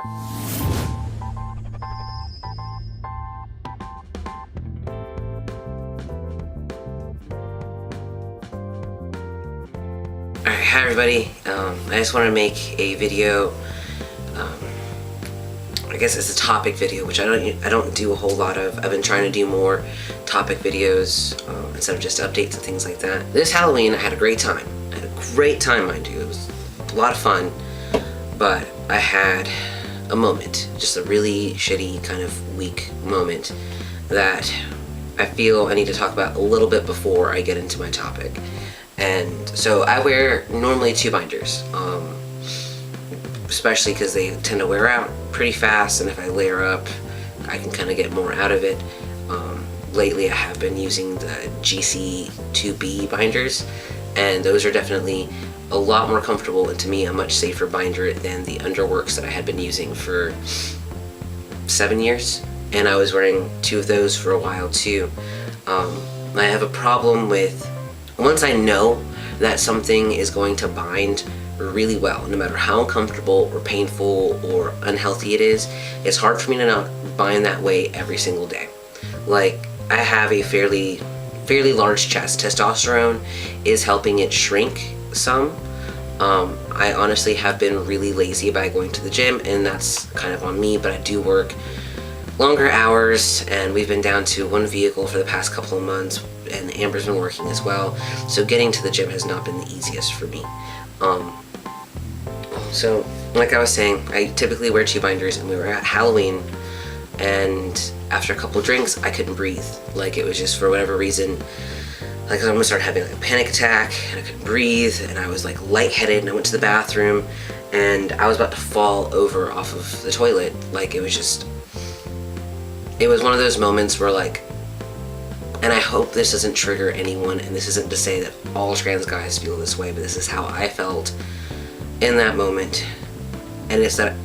Alright, hi everybody. I just want to make a video. I guess it's a topic video, which I don't do a whole lot of. I've been trying to do more topic videos instead of just updates and things like that. This Halloween, I had a great time. I had a great time, mind you. It was a lot of fun, but I had a moment, just a really shitty kind of weak moment that I feel I need to talk about a little bit before I get into my topic. And so I wear normally 2 binders, especially because they tend to wear out pretty fast, and if I layer up, I can kind of get more out of it. Lately I have been using the GC2B binders, and those are definitely a lot more comfortable, and to me a much safer binder than the Underworks that I had been using for 7 years, and I was wearing 2 of those for a while too. I have a problem with, once I know that something is going to bind really well, no matter how uncomfortable or painful or unhealthy it is, it's hard for me to not bind that way every single day. Like, I have a fairly large chest. Testosterone is helping it shrink some. I honestly have been really lazy about going to the gym, and that's kind of on me, but I do work longer hours, and we've been down to 1 vehicle for the past couple of months, and Amber's been working as well, so getting to the gym has not been the easiest for me. So like I was saying, I typically wear 2 binders, and we were at Halloween, and after a couple drinks I couldn't breathe. Like, it was just, for whatever reason, like I almost started having like a panic attack, and I couldn't breathe, and I was like lightheaded, and I went to the bathroom, and I was about to fall over off of the toilet. Like, it was one of those moments where, like, and I hope this doesn't trigger anyone, and this isn't to say that all trans guys feel this way, but this is how I felt in that moment. And it's that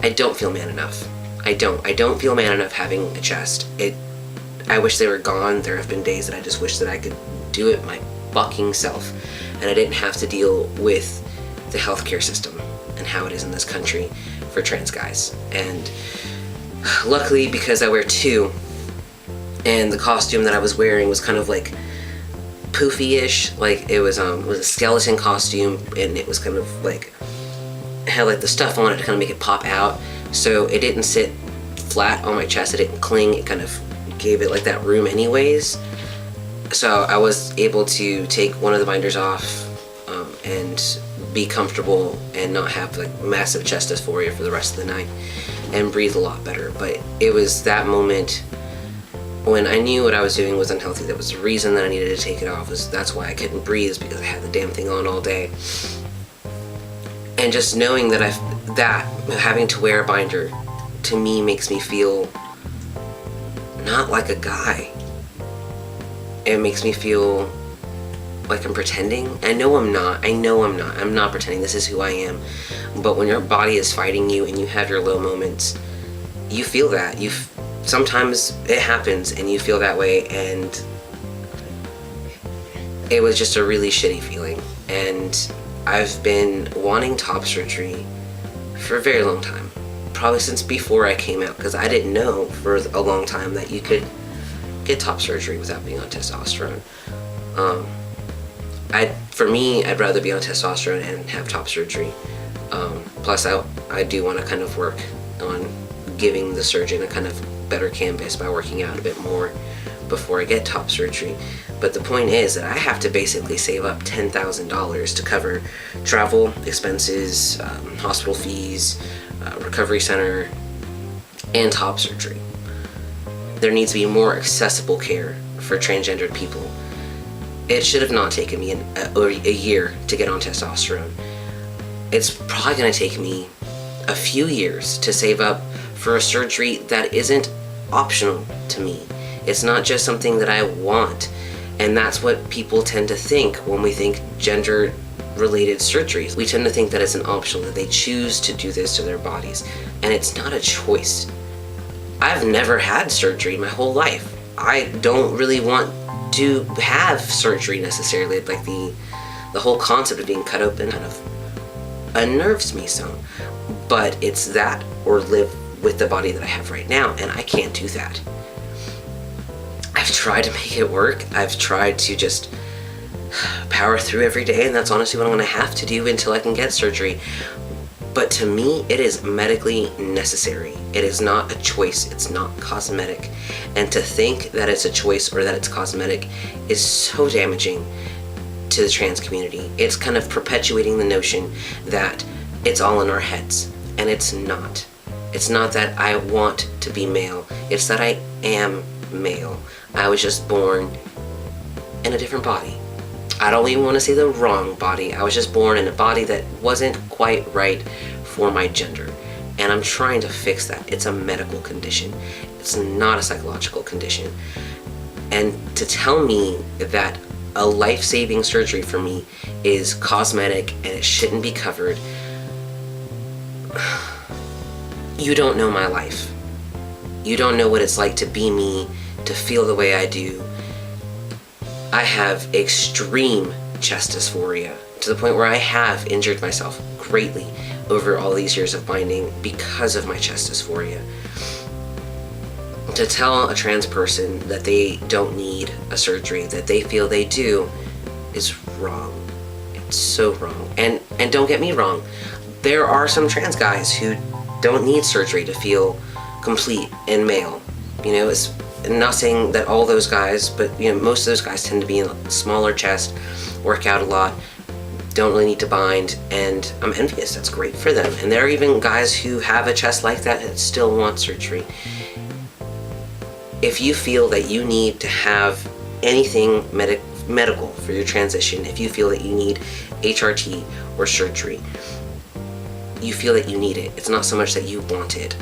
I don't feel man enough. I don't feel man enough having a chest. I wish they were gone. There have been days that I just wish that I could do it my fucking self, and I didn't have to deal with the healthcare system and how it is in this country for trans guys. And luckily, because I wear 2, and the costume that I was wearing was kind of like poofy-ish, like it was a skeleton costume, and it was kind of like, had like the stuff on it to kind of make it pop out, so it didn't sit flat on my chest, it didn't cling, it kind of gave it like that room anyways. So I was able to take one of the binders off and be comfortable and not have like massive chest dysphoria for the rest of the night, and breathe a lot better. But it was that moment when I knew what I was doing was unhealthy. That was the reason that I needed to take it off. That's why I couldn't breathe, because I had the damn thing on all day. And just knowing that having to wear a binder, to me, makes me feel not like a guy. It makes me feel like I'm pretending. I know I'm not. I'm not pretending. This is who I am. But when your body is fighting you and you have your low moments, you feel that. Sometimes it happens and you feel that way, and it was just a really shitty feeling. And I've been wanting top surgery for a very long time, probably since before I came out, because I didn't know for a long time that you could get top surgery without being on testosterone. For me, I'd rather be on testosterone and have top surgery. Plus, I do want to kind of work on giving the surgeon a kind of better canvas by working out a bit more before I get top surgery. But the point is that I have to basically save up $10,000 to cover travel expenses, hospital fees, recovery center, and top surgery. There needs to be more accessible care for transgendered people. It should have not taken me a year to get on testosterone. It's probably going to take me a few years to save up for a surgery that isn't optional to me. It's not just something that I want. And that's what people tend to think when we think gender-related surgeries. We tend to think that it's an optional, that they choose to do this to their bodies. And it's not a choice. I've never had surgery my whole life. I don't really want to have surgery necessarily. Like the whole concept of being cut open kind of unnerves me some. But it's that or live with the body that I have right now, and I can't do that. I've tried to make it work. I've tried to just power through every day, and that's honestly what I'm going to have to do until I can get surgery. But to me, it is medically necessary. It is not a choice. It's not cosmetic. And to think that it's a choice or that it's cosmetic is so damaging to the trans community. It's kind of perpetuating the notion that it's all in our heads, and it's not. It's not that I want to be male. It's that I am male. I was just born in a different body. I don't even want to say the wrong body. I was just born in a body that wasn't quite right for my gender. And I'm trying to fix that. It's a medical condition. It's not a psychological condition. And to tell me that a life-saving surgery for me is cosmetic and it shouldn't be covered, you don't know my life. You don't know what it's like to be me, to feel the way I do. I have extreme chest dysphoria to the point where I have injured myself greatly over all these years of binding because of my chest dysphoria. To tell a trans person that they don't need a surgery, that they feel they do, is wrong. It's so wrong. And don't get me wrong, there are some trans guys who don't need surgery to feel complete and male. You know, it's I'm not saying that all those guys, but you know, most of those guys tend to be in a smaller chest, work out a lot, don't really need to bind, and I'm envious. That's great for them. And there are even guys who have a chest like that and still want surgery. If you feel that you need to have anything medical for your transition, if you feel that you need HRT or surgery, you feel that you need it. It's not so much that you want it.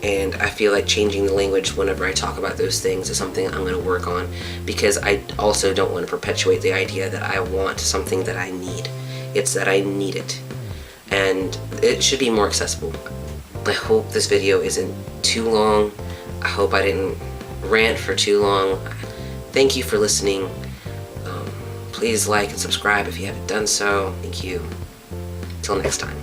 And I feel like changing the language whenever I talk about those things is something I'm going to work on, because I also don't want to perpetuate the idea that I want something that I need. It's that I need it. And it should be more accessible. I hope this video isn't too long. I hope I didn't rant for too long. Thank you for listening. Please like and subscribe if you haven't done so. Thank you. Till next time.